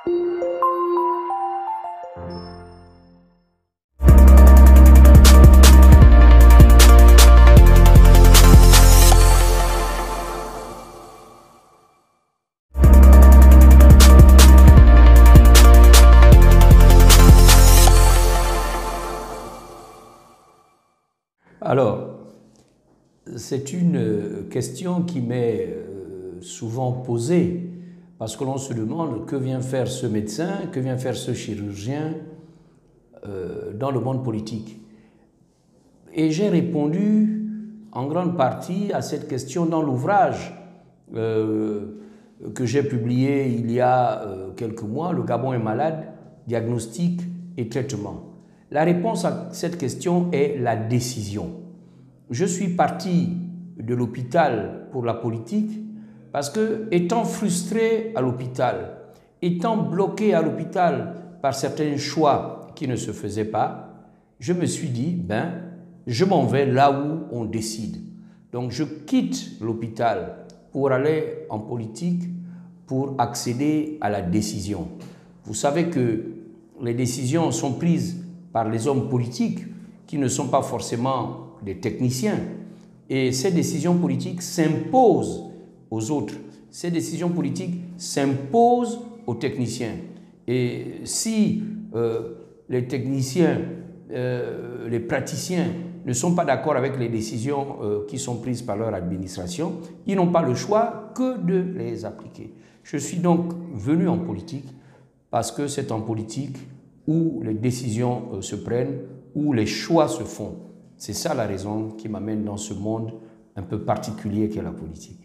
Alors, c'est une question qui m'est souvent posée parce que l'on se demande que vient faire ce médecin, que vient faire ce chirurgien dans le monde politique. Et j'ai répondu en grande partie à cette question dans l'ouvrage que j'ai publié il y a quelques mois, Le Gabon est malade, diagnostic et traitement. La réponse à cette question est la décision. Je suis parti de l'hôpital pour la politique parce que, étant frustré à l'hôpital, étant bloqué à l'hôpital par certains choix qui ne se faisaient pas, je me suis dit, je m'en vais là où on décide. Donc je quitte l'hôpital pour aller en politique, pour accéder à la décision. Vous savez que les décisions sont prises par les hommes politiques qui ne sont pas forcément des techniciens. Et ces décisions politiques s'imposent aux autres. Ces décisions politiques s'imposent aux techniciens. Et si les techniciens, les praticiens ne sont pas d'accord avec les décisions qui sont prises par leur administration, ils n'ont pas le choix que de les appliquer. Je suis donc venu en politique parce que c'est en politique où les décisions se prennent, où les choix se font. C'est ça la raison qui m'amène dans ce monde un peu particulier qu'est la politique.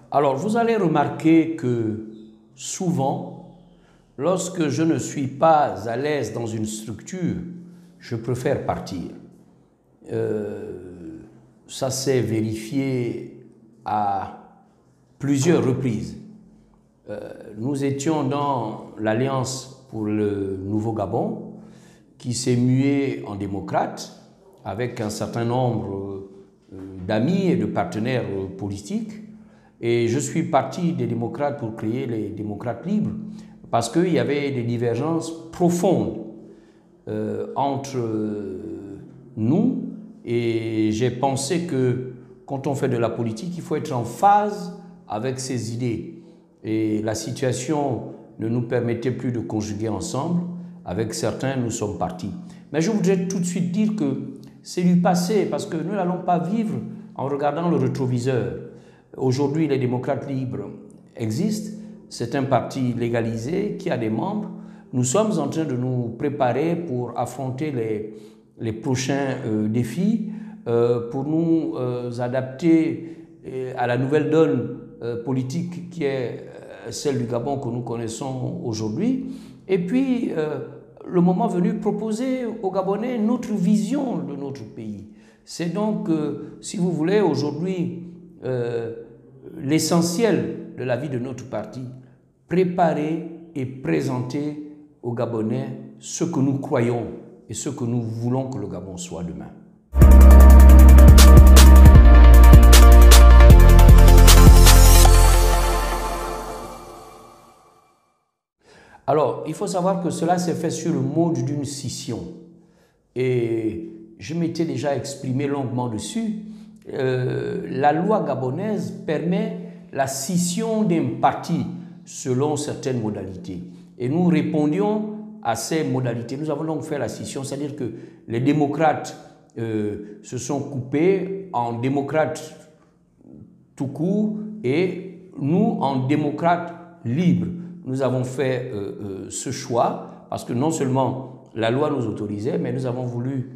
Alors, vous allez remarquer que souvent, lorsque je ne suis pas à l'aise dans une structure, je préfère partir. Ça s'est vérifié à plusieurs reprises. Nous étions dans l'Alliance pour le Nouveau Gabon, qui s'est muée en démocrate, avec un certain nombre d'amis et de partenaires politiques. Et je suis parti des démocrates pour créer les démocrates libres, parce qu'il y avait des divergences profondes entre nous. Et j'ai pensé que quand on fait de la politique, il faut être en phase avec ses idées. Et la situation ne nous permettait plus de conjuguer ensemble. Avec certains, nous sommes partis. Mais je voudrais tout de suite dire que c'est du passé, parce que nous n'allons pas vivre en regardant le rétroviseur. Aujourd'hui, les démocrates libres existent. C'est un parti légalisé qui a des membres. Nous sommes en train de nous préparer pour affronter les prochains défis, pour nous adapter à la nouvelle donne politique qui est celle du Gabon que nous connaissons aujourd'hui. Et puis, le moment venu, proposer aux Gabonais notre vision de notre pays. C'est donc, si vous voulez, aujourd'hui, l'essentiel de la vie de notre parti, préparer et présenter aux Gabonais ce que nous croyons et ce que nous voulons que le Gabon soit demain. Alors, il faut savoir que cela s'est fait sur le mode d'une scission. Et je m'étais déjà exprimé longuement dessus. La loi gabonaise permet la scission d'un parti selon certaines modalités. Et nous répondions à ces modalités. Nous avons donc fait la scission, c'est-à-dire que les démocrates se sont coupés en démocrates tout court et nous en démocrates libres. Nous avons fait ce choix parce que non seulement la loi nous autorisait, mais nous avons voulu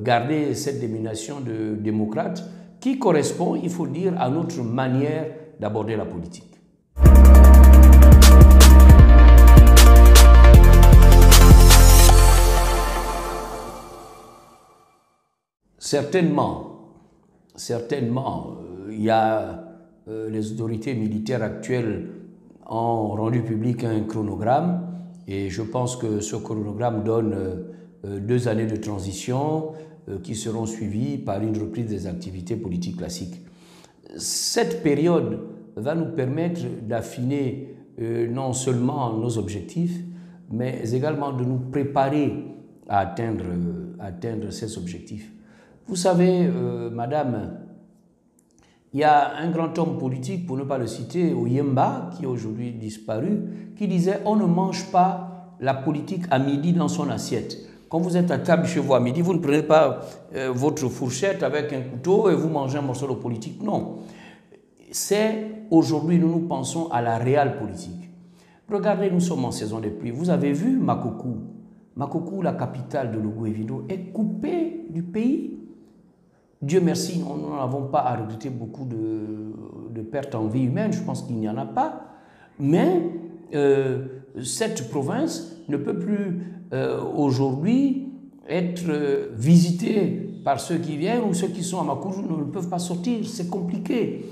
garder cette dénomination de démocrate qui correspond, il faut dire, à notre manière d'aborder la politique. Certainement, il y a les autorités militaires actuelles ont rendu public un chronogramme et je pense que ce chronogramme donne 2 années de transition, qui seront suivis par une reprise des activités politiques classiques. Cette période va nous permettre d'affiner non seulement nos objectifs, mais également de nous préparer à atteindre ces objectifs. Vous savez, madame, il y a un grand homme politique, pour ne pas le citer, Oyemba, qui est aujourd'hui disparu, qui disait « On ne mange pas la politique à midi dans son assiette ». Quand vous êtes à table chez vous à midi, vous ne prenez pas votre fourchette avec un couteau et vous mangez un morceau de politique. Non. C'est aujourd'hui, nous pensons à la réelle politique. Regardez, nous sommes en saison des pluies. Vous avez vu Makokou. Makokou, la capitale de l'Ogooué-Vido, est coupée du pays. Dieu merci, nous n'avons pas à regretter beaucoup de pertes en vie humaine, je pense qu'il n'y en a pas. Mais cette province ne peut plus aujourd'hui être visitée par ceux qui viennent ou ceux qui sont à Makoujou ne peuvent pas sortir, c'est compliqué.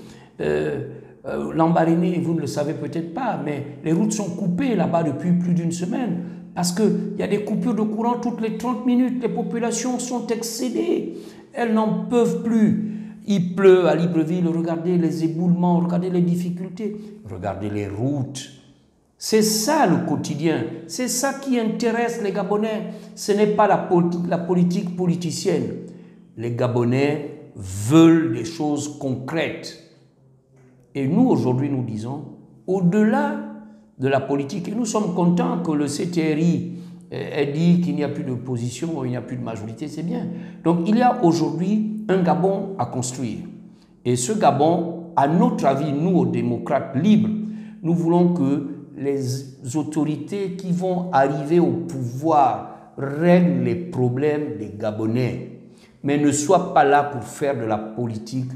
Lambaréné, vous ne le savez peut-être pas, mais les routes sont coupées là-bas depuis plus d'une semaine parce qu'il y a des coupures de courant toutes les 30 minutes, les populations sont excédées. Elles n'en peuvent plus. Il pleut à Libreville, regardez les éboulements, regardez les difficultés, regardez les routes. C'est ça le quotidien, c'est ça qui intéresse les Gabonais. Ce n'est pas la politique politicienne. Les Gabonais veulent des choses concrètes. Et nous, aujourd'hui, nous disons, au-delà de la politique, et nous sommes contents que le CTRI ait dit qu'il n'y a plus d'opposition, il n'y a plus de majorité, c'est bien. Donc il y a aujourd'hui un Gabon à construire. Et ce Gabon, à notre avis, nous, aux démocrates libres, nous voulons que les autorités qui vont arriver au pouvoir règlent les problèmes des Gabonais, mais ne soient pas là pour faire de la politique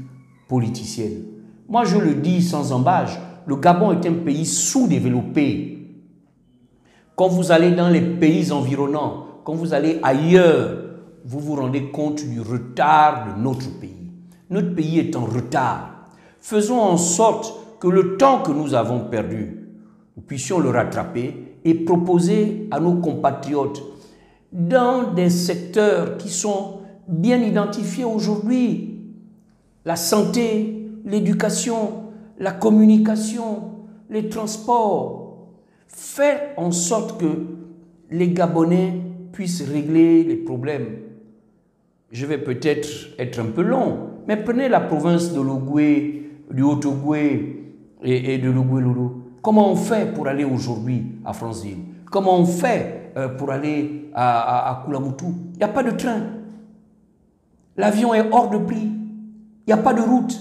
politicienne. Moi, je le dis sans embâche, le Gabon est un pays sous-développé. Quand vous allez dans les pays environnants, quand vous allez ailleurs, vous vous rendez compte du retard de notre pays. Notre pays est en retard. Faisons en sorte que le temps que nous avons perdu, nous puissions le rattraper et proposer à nos compatriotes dans des secteurs qui sont bien identifiés aujourd'hui, la santé, l'éducation, la communication, les transports. Faire en sorte que les Gabonais puissent régler les problèmes. Je vais peut-être être un peu long, mais prenez la province de l'Ogooué, du Haut-Ogooué et de l'Ogooué-Lolo. Comment on fait pour aller aujourd'hui à Franceville? Comment on fait pour aller à Koulamoutou? Il n'y a pas de train. L'avion est hors de prix. Il n'y a pas de route.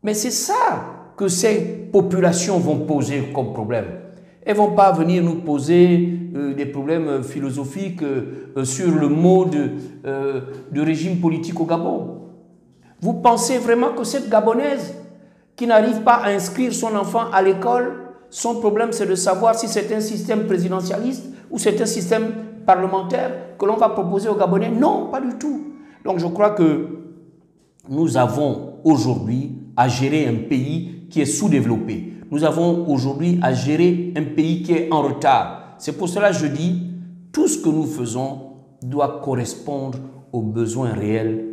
Mais c'est ça que ces populations vont poser comme problème. Elles ne vont pas venir nous poser des problèmes philosophiques sur le mode de régime politique au Gabon. Vous pensez vraiment que cette Gabonaise qui n'arrive pas à inscrire son enfant à l'école, son problème c'est de savoir si c'est un système présidentialiste ou c'est un système parlementaire que l'on va proposer aux Gabonais? Non, pas du tout. Donc je crois que nous avons aujourd'hui à gérer un pays qui est sous-développé. Nous avons aujourd'hui à gérer un pays qui est en retard. C'est pour cela que je dis, tout ce que nous faisons doit correspondre aux besoins réels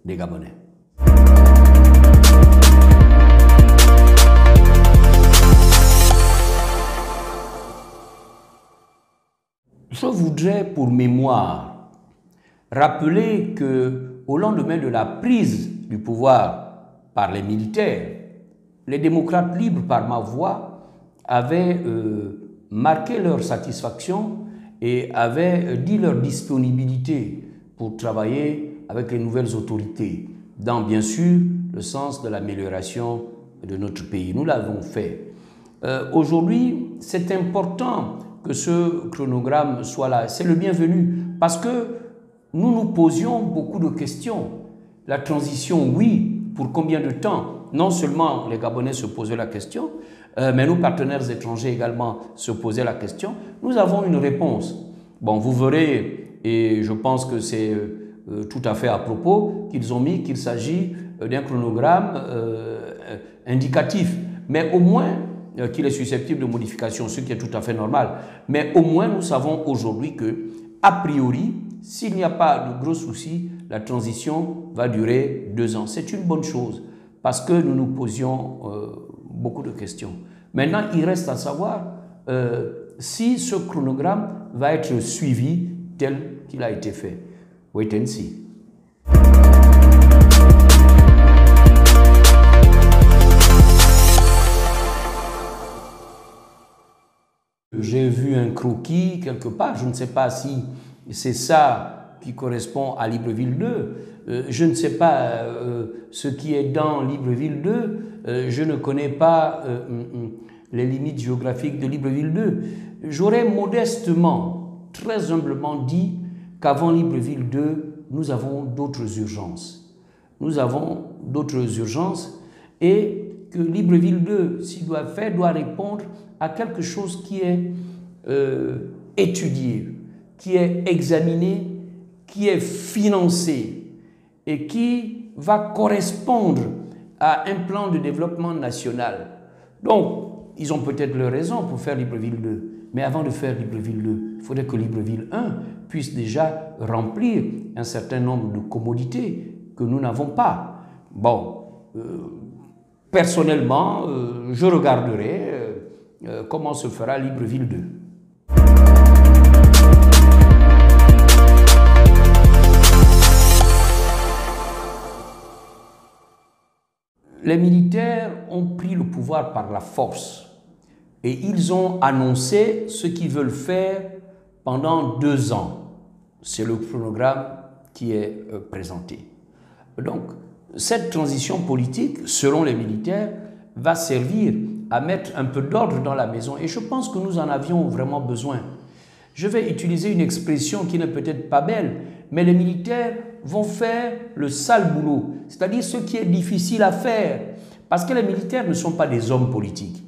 des Gabonais. Je voudrais, pour mémoire, rappeler qu'au lendemain de la prise du pouvoir par les militaires, les démocrates libres, par ma voix, avaient marqué leur satisfaction et avaient dit leur disponibilité pour travailler avec les nouvelles autorités, dans bien sûr le sens de l'amélioration de notre pays. Nous l'avons fait. Aujourd'hui, c'est important que ce chronogramme soit là. C'est le bienvenu parce que nous nous posions beaucoup de questions. La transition, oui, pour combien de temps? Non seulement les Gabonais se posaient la question, mais nos partenaires étrangers également se posaient la question. Nous avons une réponse. Bon, vous verrez, et je pense que c'est tout à fait à propos, qu'ils ont mis qu'il s'agit d'un chronogramme indicatif, mais au moins qu'il est susceptible de modification, ce qui est tout à fait normal. Mais au moins, nous savons aujourd'hui que, a priori, s'il n'y a pas de gros soucis, la transition va durer 2 ans. C'est une bonne chose parce que nous nous posions beaucoup de questions. Maintenant, il reste à savoir si ce chronogramme va être suivi tel qu'il a été fait. Wait and see. J'ai vu un croquis quelque part, je ne sais pas si c'est ça qui correspond à Libreville 2, je ne sais pas ce qui est dans Libreville 2, je ne connais pas les limites géographiques de Libreville 2. J'aurais modestement, très humblement dit qu'avant Libreville 2, nous avons d'autres urgences. Nous avons d'autres urgences et que Libreville 2, s'il doit faire, doit répondre à quelque chose qui est étudié, qui est examiné, qui est financé et qui va correspondre à un plan de développement national. Donc, ils ont peut-être leur raison pour faire Libreville 2, mais avant de faire Libreville 2, il faudrait que Libreville 1 puisse déjà remplir un certain nombre de commodités que nous n'avons pas. Bon, personnellement, je regarderai comment se fera Libreville 2. Les militaires ont pris le pouvoir par la force et ils ont annoncé ce qu'ils veulent faire pendant 2 ans. C'est le chronogramme qui est présenté. Donc, cette transition politique, selon les militaires, va servir à mettre un peu d'ordre dans la maison et je pense que nous en avions vraiment besoin. Je vais utiliser une expression qui n'est peut-être pas belle, mais les militaires vont faire le sale boulot, c'est-à-dire ce qui est difficile à faire, parce que les militaires ne sont pas des hommes politiques.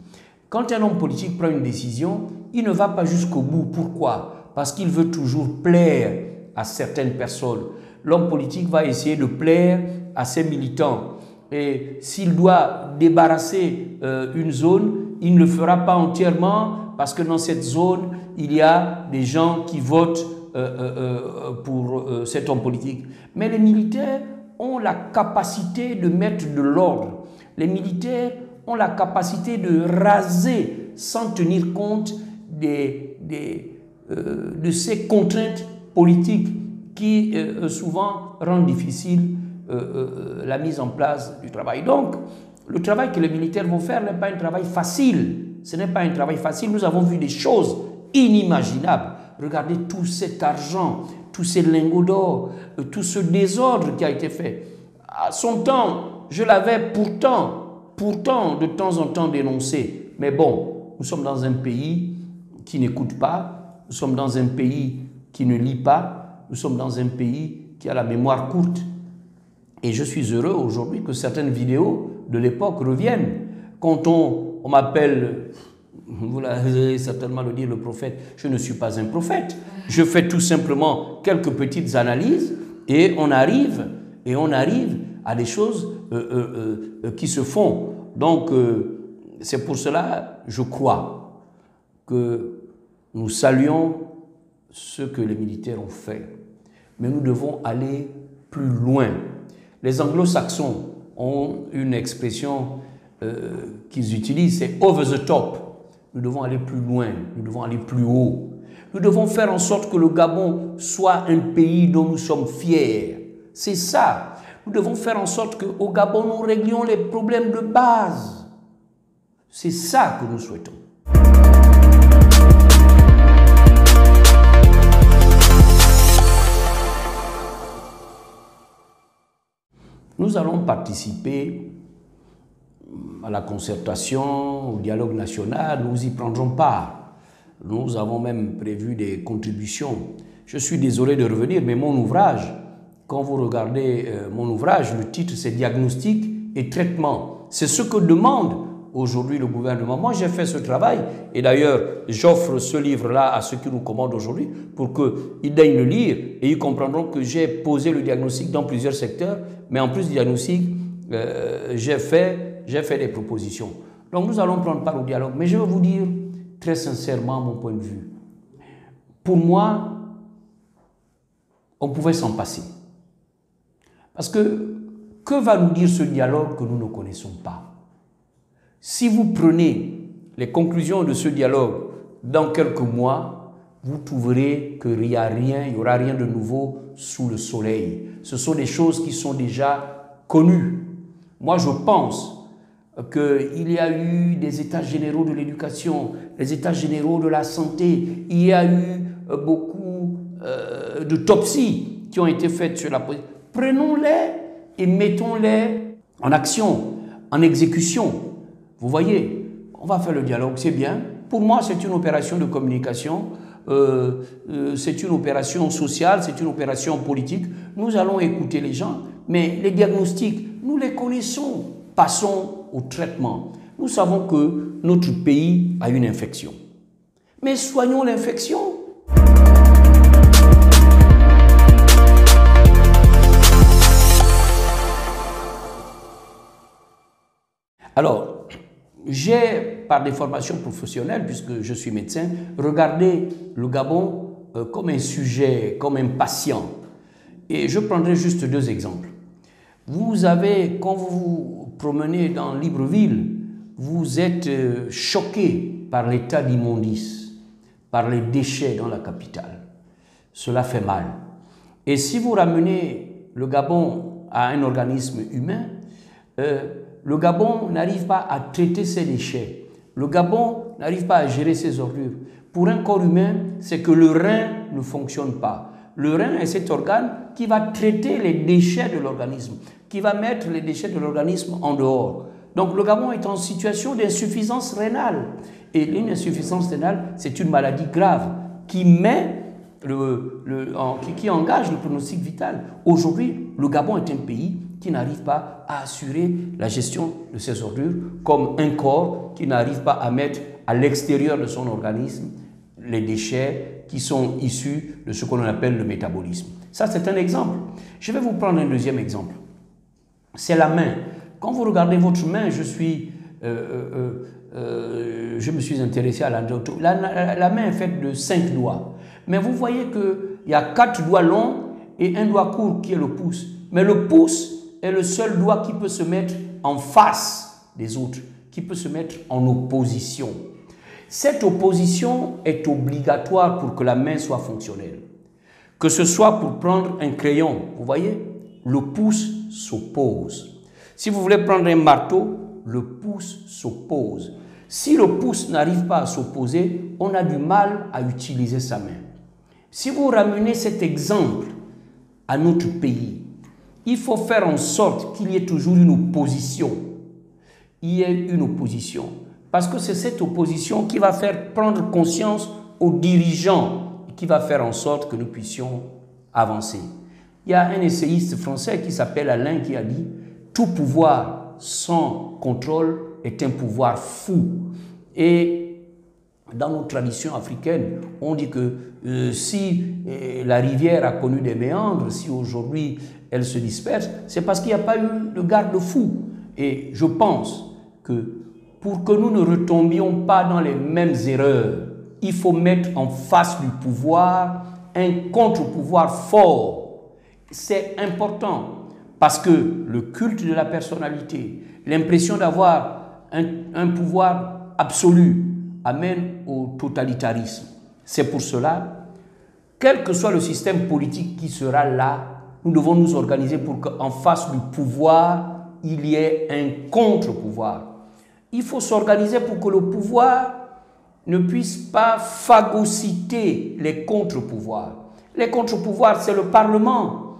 Quand un homme politique prend une décision, il ne va pas jusqu'au bout. Pourquoi? Parce qu'il veut toujours plaire à certaines personnes. L'homme politique va essayer de plaire à ses militants. Et s'il doit débarrasser une zone, il ne le fera pas entièrement parce que dans cette zone, il y a des gens qui votent pour cet homme politique. Mais les militaires ont la capacité de mettre de l'ordre. Les militaires ont la capacité de raser sans tenir compte de ces contraintes politiques qui souvent rendent difficile la mise en place du travail. Donc, le travail que les militaires vont faire n'est pas un travail facile. Ce n'est pas un travail facile. Nous avons vu des choses inimaginables. Regardez tout cet argent, tous ces lingots d'or, tout ce désordre qui a été fait. À son temps, je l'avais pourtant de temps en temps dénoncé. Mais bon, nous sommes dans un pays qui n'écoute pas, nous sommes dans un pays qui ne lit pas, nous sommes dans un pays qui a la mémoire courte. Et je suis heureux aujourd'hui que certaines vidéos de l'époque reviennent. Quand on m'appelle, vous l'avez certainement le dire, le prophète, je ne suis pas un prophète. Je fais tout simplement quelques petites analyses et on arrive à des choses qui se font. Donc, c'est pour cela, je crois, que nous saluons ce que les militaires ont fait. Mais nous devons aller plus loin. Les anglo-saxons ont une expression qu'ils utilisent, c'est « over the top ». Nous devons aller plus loin, nous devons aller plus haut. Nous devons faire en sorte que le Gabon soit un pays dont nous sommes fiers. C'est ça. Nous devons faire en sorte qu'au Gabon, nous réglions les problèmes de base. C'est ça que nous souhaitons. Nous allons participer à la concertation, au dialogue national, nous y prendrons part. Nous avons même prévu des contributions. Je suis désolé de revenir, mais mon ouvrage, quand vous regardez mon ouvrage, le titre c'est « Diagnostic et traitement ». C'est ce que demande aujourd'hui le gouvernement. Moi, j'ai fait ce travail et d'ailleurs, j'offre ce livre-là à ceux qui nous commandent aujourd'hui pour qu'ils daignent le lire et ils comprendront que j'ai posé le diagnostic dans plusieurs secteurs, mais en plus du diagnostic, j'ai fait des propositions. Donc, nous allons prendre part au dialogue. Mais je vais vous dire très sincèrement mon point de vue. Pour moi, on pouvait s'en passer. Parce que va nous dire ce dialogue que nous ne connaissons pas? Si vous prenez les conclusions de ce dialogue dans quelques mois, vous trouverez qu'il n'y aura rien de nouveau sous le soleil. Ce sont des choses qui sont déjà connues. Moi, je pense qu'il y a eu des états généraux de l'éducation, les états généraux de la santé, il y a eu beaucoup d'autopsies qui ont été faites sur la position. Prenons-les et mettons-les en action, en exécution. Vous voyez, on va faire le dialogue, c'est bien. Pour moi, c'est une opération de communication, c'est une opération sociale, c'est une opération politique. Nous allons écouter les gens, mais les diagnostics, nous les connaissons. Passons au traitement. Nous savons que notre pays a une infection. Mais soignons l'infection. Alors, j'ai, par des formations professionnelles, puisque je suis médecin, regardé le Gabon comme un sujet, comme un patient. Et je prendrai juste deux exemples. Vous avez, quand vous vous promenez dans Libreville, vous êtes choqué par l'état d'immondice, par les déchets dans la capitale. Cela fait mal. Et si vous ramenez le Gabon à un organisme humain, le Gabon n'arrive pas à traiter ses déchets. Le Gabon n'arrive pas à gérer ses ordures. Pour un corps humain, c'est que le rein ne fonctionne pas. Le rein est cet organe qui va traiter les déchets de l'organisme, qui va mettre les déchets de l'organisme en dehors. Donc le Gabon est en situation d'insuffisance rénale. Et l'insuffisance rénale, c'est une maladie grave qui engage le pronostic vital. Aujourd'hui, le Gabon est un pays qui n'arrive pas à assurer la gestion de ses ordures, comme un corps qui n'arrive pas à mettre à l'extérieur de son organisme les déchets qui sont issus de ce qu'on appelle le métabolisme. Ça, c'est un exemple. Je vais vous prendre un deuxième exemple. C'est la main. Quand vous regardez votre main, je me suis intéressé à l'anatomie. La main est faite de 5 doigts. Mais vous voyez qu'il y a 4 doigts longs et un doigt court qui est le pouce. Mais le pouce est le seul doigt qui peut se mettre en face des autres, qui peut se mettre en opposition. Cette opposition est obligatoire pour que la main soit fonctionnelle. Que ce soit pour prendre un crayon, vous voyez, le pouce s'oppose. Si vous voulez prendre un marteau, le pouce s'oppose. Si le pouce n'arrive pas à s'opposer, on a du mal à utiliser sa main. Si vous ramenez cet exemple à notre pays, il faut faire en sorte qu'il y ait toujours une opposition. Il y ait une opposition. Parce que c'est cette opposition qui va faire prendre conscience aux dirigeants et qui va faire en sorte que nous puissions avancer. Il y a un essayiste français qui s'appelle Alain qui a dit « Tout pouvoir sans contrôle est un pouvoir fou ». Et dans nos traditions africaines, on dit que si la rivière a connu des méandres, si aujourd'hui elle se disperse, c'est parce qu'il n'y a pas eu de garde-fou. Et je pense que pour que nous ne retombions pas dans les mêmes erreurs, il faut mettre en face du pouvoir un contre-pouvoir fort. C'est important parce que le culte de la personnalité, l'impression d'avoir un pouvoir absolu amène au totalitarisme. C'est pour cela, quel que soit le système politique qui sera là, nous devons nous organiser pour qu'en face du pouvoir, il y ait un contre-pouvoir. Il faut s'organiser pour que le pouvoir ne puisse pas phagocyter les contre-pouvoirs. Les contre-pouvoirs, c'est le Parlement.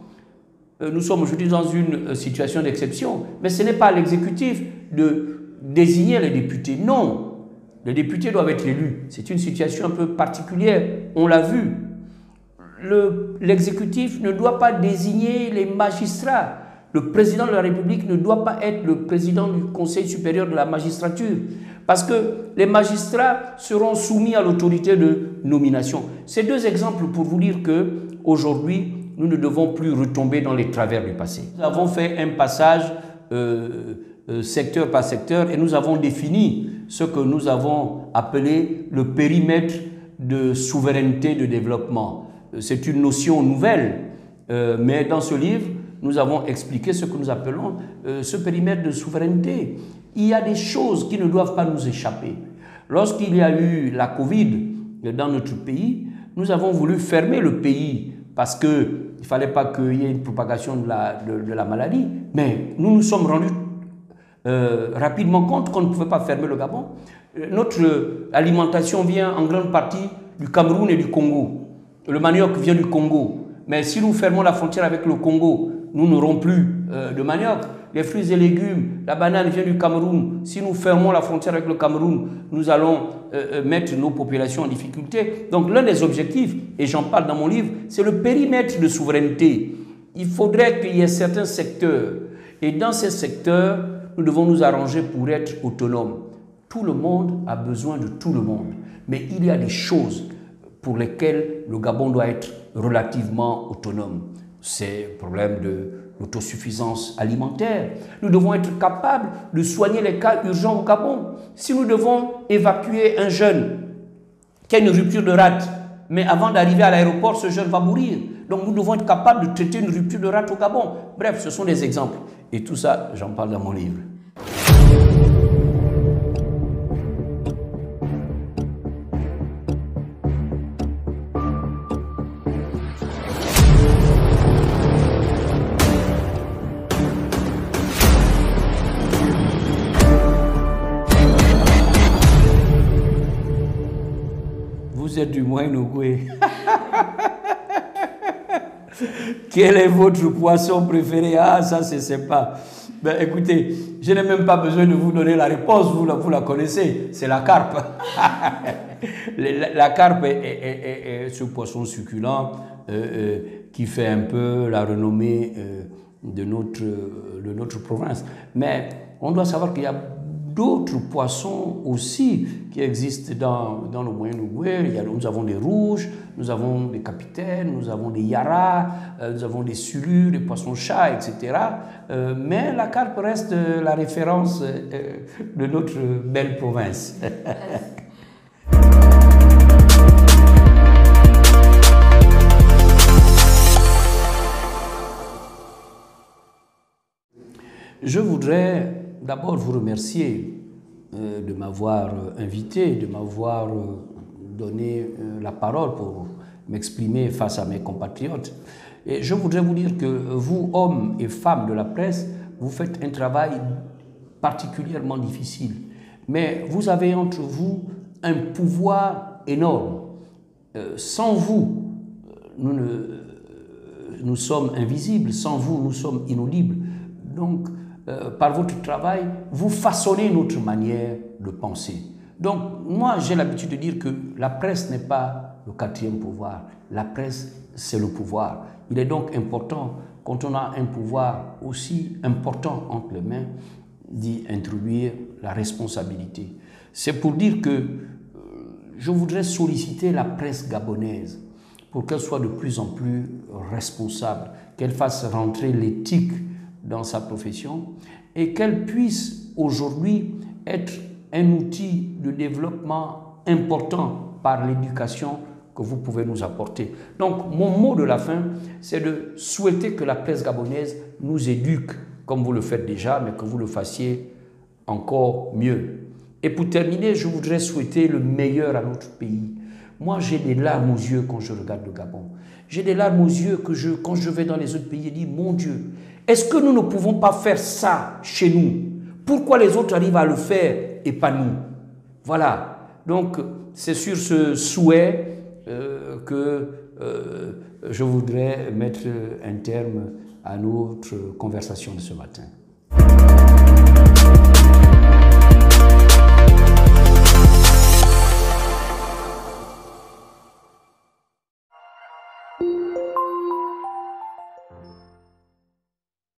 Nous sommes aujourd'hui dans une situation d'exception, mais ce n'est pas à l'exécutif de désigner les députés. Non, les députés doivent être élus. C'est une situation un peu particulière, on l'a vu. L'exécutif ne doit pas désigner les magistrats. Le président de la République ne doit pas être le président du Conseil supérieur de la magistrature parce que les magistrats seront soumis à l'autorité de nomination. Ces deux exemples pour vous dire qu'aujourd'hui, nous ne devons plus retomber dans les travers du passé. Nous avons fait un passage secteur par secteur et nous avons défini ce que nous avons appelé le périmètre de souveraineté de développement. C'est une notion nouvelle Mais dans ce livre, nous avons expliqué ce que nous appelons ce périmètre de souveraineté. Il y a des choses qui ne doivent pas nous échapper. Lorsqu'il y a eu la Covid dans notre pays, nous avons voulu fermer le pays parce qu'il ne fallait pas qu'il y ait une propagation de la maladie. Mais nous nous sommes rendus rapidement compte qu'on ne pouvait pas fermer le Gabon. Notre alimentation vient en grande partie du Cameroun et du Congo. Le manioc vient du Congo. Mais si nous fermons la frontière avec le Congo, nous n'aurons plus de manioc. Les fruits et légumes, la banane vient du Cameroun. Si nous fermons la frontière avec le Cameroun, nous allons mettre nos populations en difficulté. Donc l'un des objectifs, et j'en parle dans mon livre, c'est le périmètre de souveraineté. Il faudrait qu'il y ait certains secteurs. Et dans ces secteurs, nous devons nous arranger pour être autonomes. Tout le monde a besoin de tout le monde. Mais il y a des choses pour lesquelles le Gabon doit être relativement autonome. C'est le problème de l'autosuffisance alimentaire. Nous devons être capables de soigner les cas urgents au Gabon. Si nous devons évacuer un jeune qui a une rupture de rate, mais avant d'arriver à l'aéroport, ce jeune va mourir. Donc nous devons être capables de traiter une rupture de rate au Gabon. Bref, ce sont des exemples. Et tout ça, j'en parle dans mon livre. Vous êtes du Moyen-Ogooué. Quel est votre poisson préféré? Ah, ça c'est sympa. Ben, écoutez, je n'ai même pas besoin de vous donner la réponse, vous la connaissez, c'est la carpe. La carpe est ce poisson succulent qui fait un peu la renommée de notre province. Mais on doit savoir qu'il y a d'autres poissons aussi qui existent dans le Moyen-Ogooué. Nous avons des rouges, nous avons des capitaines, nous avons des yaras, nous avons des sulus, des poissons-chats, etc. Mais la carpe reste la référence de notre belle province. Je voudrais d'abord vous remercier de m'avoir invité, de m'avoir donné la parole pour m'exprimer face à mes compatriotes. Et je voudrais vous dire que vous, hommes et femmes de la presse, vous faites un travail particulièrement difficile. Mais vous avez entre vous un pouvoir énorme. Sans vous, nous sommes invisibles. Sans vous, nous sommes inaudibles. Donc, par votre travail, vous façonnez notre manière de penser. Donc, moi, j'ai l'habitude de dire que la presse n'est pas le quatrième pouvoir. La presse, c'est le pouvoir. Il est donc important, quand on a un pouvoir aussi important entre les mains, d'y introduire la responsabilité. C'est pour dire que je voudrais solliciter la presse gabonaise pour qu'elle soit de plus en plus responsable, qu'elle fasse rentrer l'éthique dans sa profession et qu'elle puisse aujourd'hui être un outil de développement important par l'éducation que vous pouvez nous apporter. Donc, mon mot de la fin, c'est de souhaiter que la presse gabonaise nous éduque, comme vous le faites déjà, mais que vous le fassiez encore mieux. Et pour terminer, je voudrais souhaiter le meilleur à notre pays. Moi, j'ai des larmes aux yeux quand je regarde le Gabon. J'ai des larmes aux yeux quand je vais dans les autres pays et dis, mon Dieu, est-ce que nous ne pouvons pas faire ça chez nous? Pourquoi les autres arrivent à le faire et pas nous? Voilà. Donc, c'est sur ce souhait que je voudrais mettre un terme à notre conversation de ce matin.